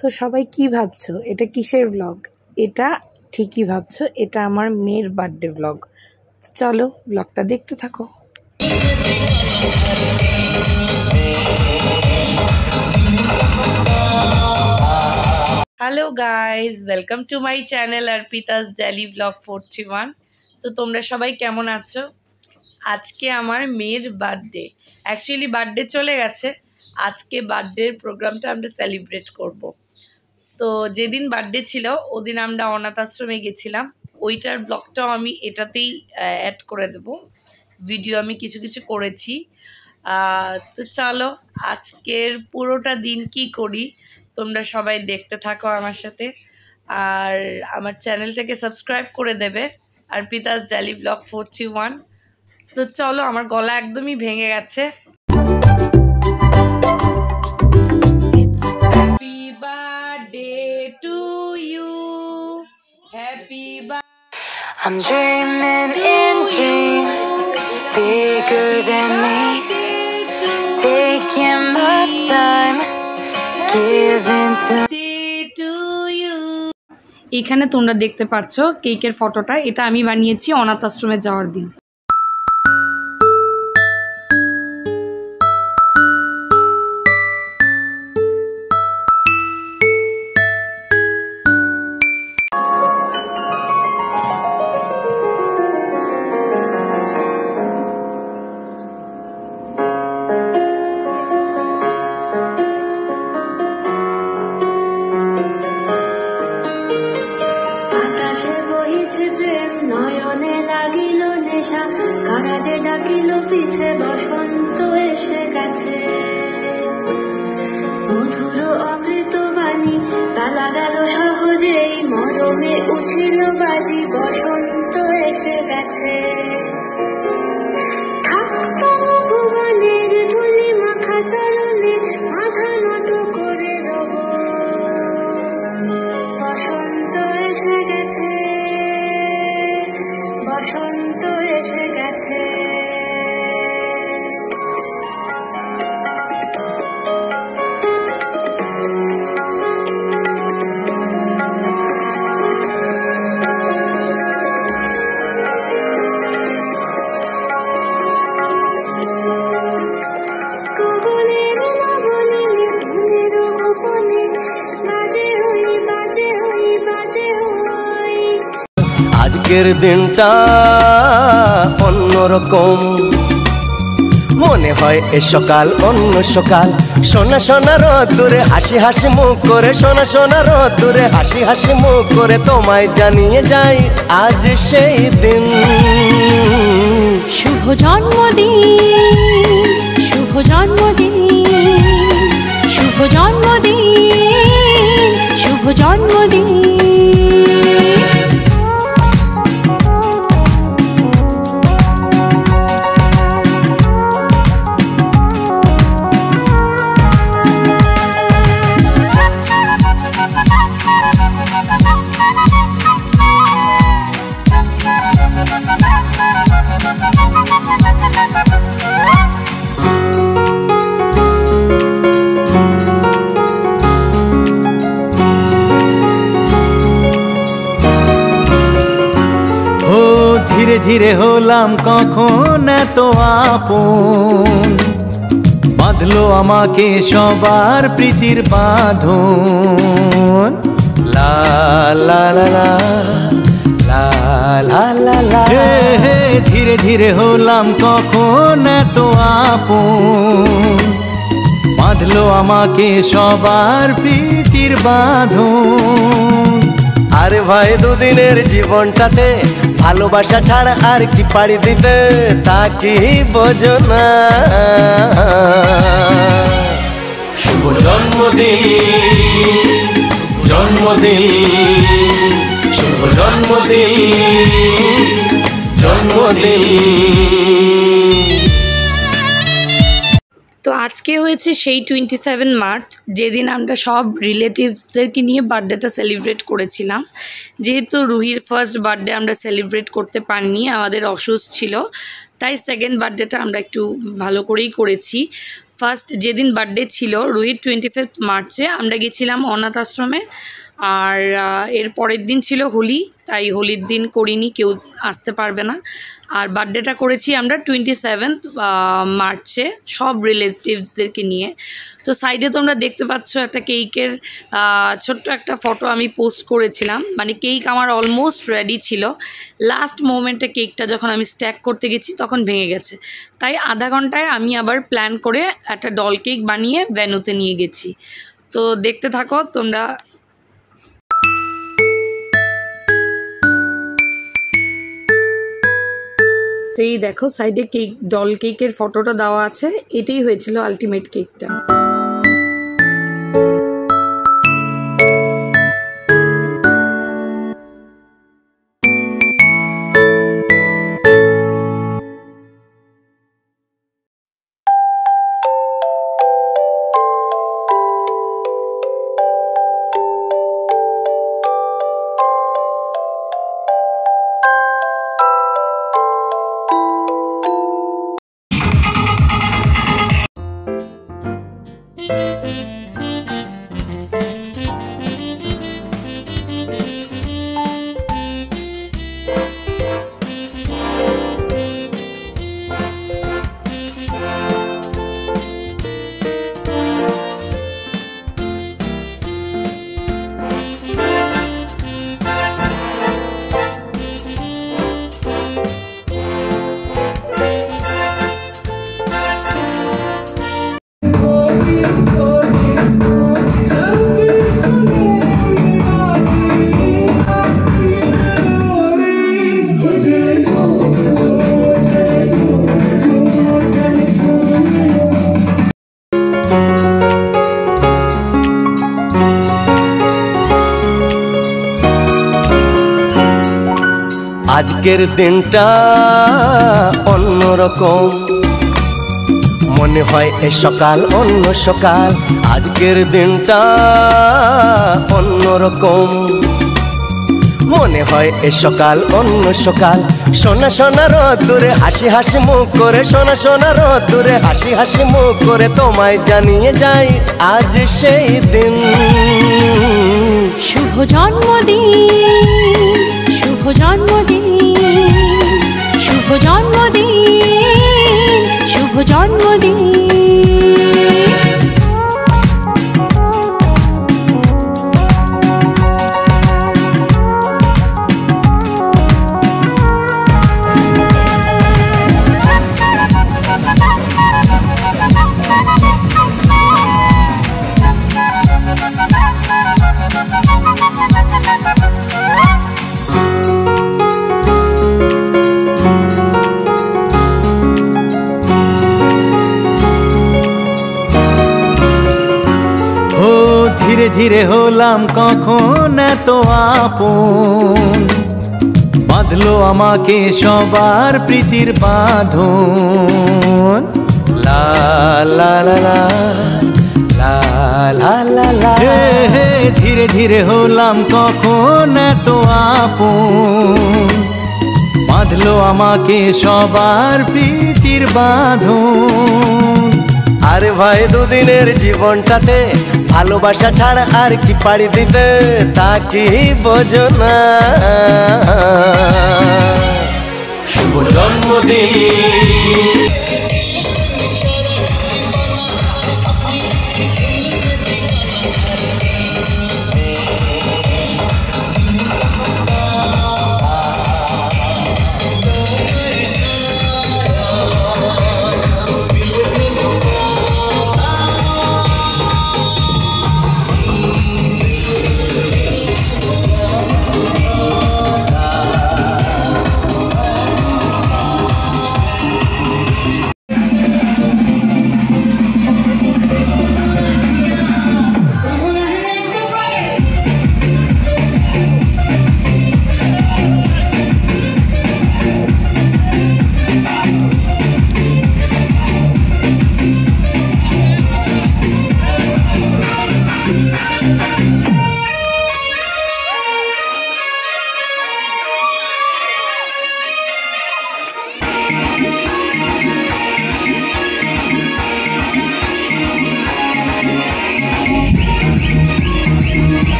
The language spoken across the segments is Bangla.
তো সবাই কি ভাবছো এটা কিসের ব্লগ? এটা ঠিকই ভাবছো, এটা আমার মেয়ের বার্থডে ব্লগ। চলো ব্লগটা দেখতে থাকো। Hello guys, welcome to my channel Arpita's daily blog 431। তো তোমরা সবাই কেমন আছো? আজকে আমার মেয়ের বার্থডে, অ্যাকচুয়ালি বার্থডে চলে গেছে, আজকে বার্থডের প্রোগ্রামটা আমরা সেলিব্রেট করব। তো যেদিন বার্থডে ছিল ওদিন আমরা অনাথ আশ্রমে গেছিলাম, ওইটার ব্লগটাও আমি এটাতেই অ্যাড করে দেব। ভিডিও আমি কিছু কিছু করেছি। তো চলো আজকের পুরোটা দিন কি করি তোমরা সবাই দেখতে থাকো আমার সাথে, আর আমার চ্যানেলটাকে সাবস্ক্রাইব করে দেবে অর্পিতাস ডেইলি ব্লগ 431। তো চলো, আমার গলা একদমই ভেঙে গেছে। Happy birthday to you, happy birthday. I'm dreaming in dreams bigger than me, taking my time, giving to you. এখানে তোমরা দেখতে পাচ্ছ কেকের ফটোটা, এটা আমি বানিয়েছি অনাথ আশ্রমে যাওয়ার দিন। নয়নে লাগিল নেশা, কারাজে ডাকিল পিছে, বসন্ত এসে গেছে। মধুর অমৃত বাণী তালা গেল সহজেই, মরমে উঠিল বাজি, বসন্ত এসে গেছে। থাকতাম ভুবনের ধুলি মাখা চরণে, মাথা নত করে রব। বসন্ত এসে গেছে, বসন্ত এসে গেছে। গগনের লাবণে মনের গোপনে, বাজে হই বাজে হই বাজে হই। আজকের দিনটা অন্যরকম, মনে হয় এ সকাল অন্য সকাল। সোনা সোনা রোদ্দুরে হাসি হাসি মুখ করে, সোনা সোনা রোদ্দুরে হাসি হাসি মুখ করে তোমায় জানিয়ে যাই আজ সেই দিন। শুভ জন্মদিন, শুভ জন্মদিন, শুভ জন্মদিন, শুভ জন্মদিন। ধীরে ধীরে হলাম কখন এত আপন, বাঁধলো আমাকে সবার প্রীতির বাঁধন। লা লা লা লা লা লা লা লা। ধীরে ধীরে হলাম কখন এত আপন, বাঁধলো আমাকে সবার প্রীতির বাঁধন। আরে ভাই দুদিনের জীবনটাতে ভালোবাসা ছাড়া আর কি পাড়ি দিতে, তা কি বোঝো না? শুভ জন্মদিন, জন্মদিন, শুভ জন্মদিন, জন্মদিন। তো আজকে হয়েছে সেই 27 মার্চ, যেদিন আমরা সব রিলেটিভসদেরকে নিয়ে বার্থডেটা সেলিব্রেট করেছিলাম। যেহেতু রুহির ফার্স্ট বার্থডে আমরা সেলিব্রেট করতে পারিনি, আমাদের অসুস্থ ছিল, তাই সেকেন্ড বার্থডেটা আমরা একটু ভালো করেই করেছি। ফার্স্ট যেদিন বার্থডে ছিল রুহির 25 মার্চে আমরা গেছিলাম অনাথ আশ্রমে। আর এর পরের দিন ছিল হোলি, তাই হোলির দিন করিনি, কেউ আসতে পারবে না। আর বার্থডেটা করেছি আমরা 27 মার্চে সব রিলেটিভসদেরকে নিয়ে। তো সাইডে তোমরা দেখতে পাচ্ছ একটা কেকের ছোট্ট একটা ফটো আমি পোস্ট করেছিলাম। মানে কেক আমার অলমোস্ট রেডি ছিল, লাস্ট মোমেন্টে কেকটা যখন আমি স্ট্যাক করতে গেছি তখন ভেঙে গেছে। তাই আধা ঘন্টায় আমি আবার প্ল্যান করে একটা ডল কেক বানিয়ে ভেন্যুতে নিয়ে গেছি। তো দেখতে থাকো তোমরা। এই দেখো সাইডে কেক, ডল কেকের ফটোটা দেওয়া আছে। এটাই হয়েছিল আলটিমেট কেকটা। আজকের দিনটা অন্যরকম, মনে হয় এ সকাল অন্য সকাল। আজকের দিনটা অন্যরকম, মনে হয় এ সকাল অন্য সকাল। সোনা সোনা রোদ্দুরে হাসি হাসি মুখ করে, সোনা সোনা রোদ্দুরে হাসি হাসি মুখ করে তোমায় জানিয়ে যাই আজ সেই দিন। শুভ জন্মদিন, শুভ জন্মদিন, শুভ জন্মদিন, শুভ জন্মদিন। ধীরে ধীরে হলাম কখন এত আপন, বাঁধলো আমাকে সবার প্রীতির বাঁধন। লা লা লা লা লা লা লা লা। ধীরে ধীরে হলাম কখন এত আপন, বাঁধলো আমাকে সবার প্রীতির বাঁধন। আরে ভাই দুদিনের জীবনটাতে ভালোবাসা ছাড়া আর কি পাড়ি দিতে, তা কি বোঝো না। শুভ জন্মদিন।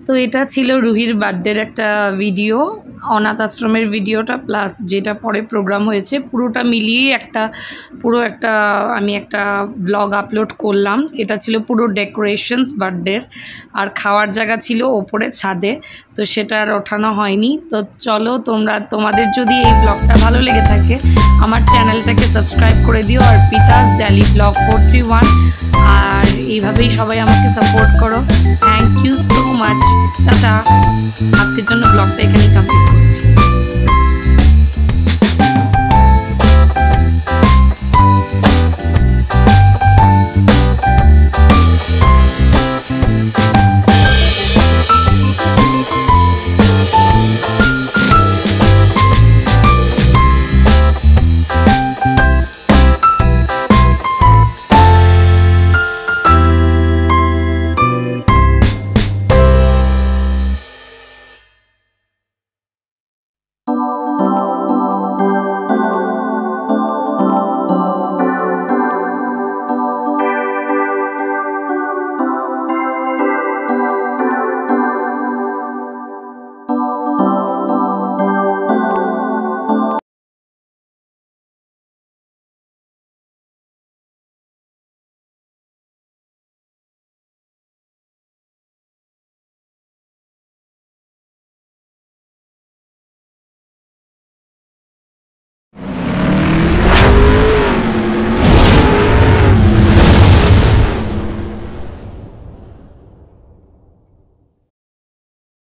তো এটা ছিল রুহির বার্থডের একটা ভিডিও, অনাথ আশ্রমের ভিডিওটা প্লাস যেটা পরে প্রোগ্রাম হয়েছে, পুরোটা মিলিয়ে পুরো একটা আমি একটা ব্লগ আপলোড করলাম। এটা ছিল পুরো ডেকোরেশনস বার্থডের, আর খাওয়ার জায়গা ছিল ওপরে ছাদে, তো সেটা আর ওঠানো হয়নি। তো চলো তোমাদের যদি এই ব্লগটা ভালো লেগে থাকে আমার চ্যানেলটাকে সাবস্ক্রাইব করে দিও, আর পিতাস ডেইলি ব্লগ 431, আর এইভাবেই সবাই আমাকে সাপোর্ট করো। Thank you so much. Tata. আজকের জন্য ব্লগটা এখানেই কমপ্লিট করছি।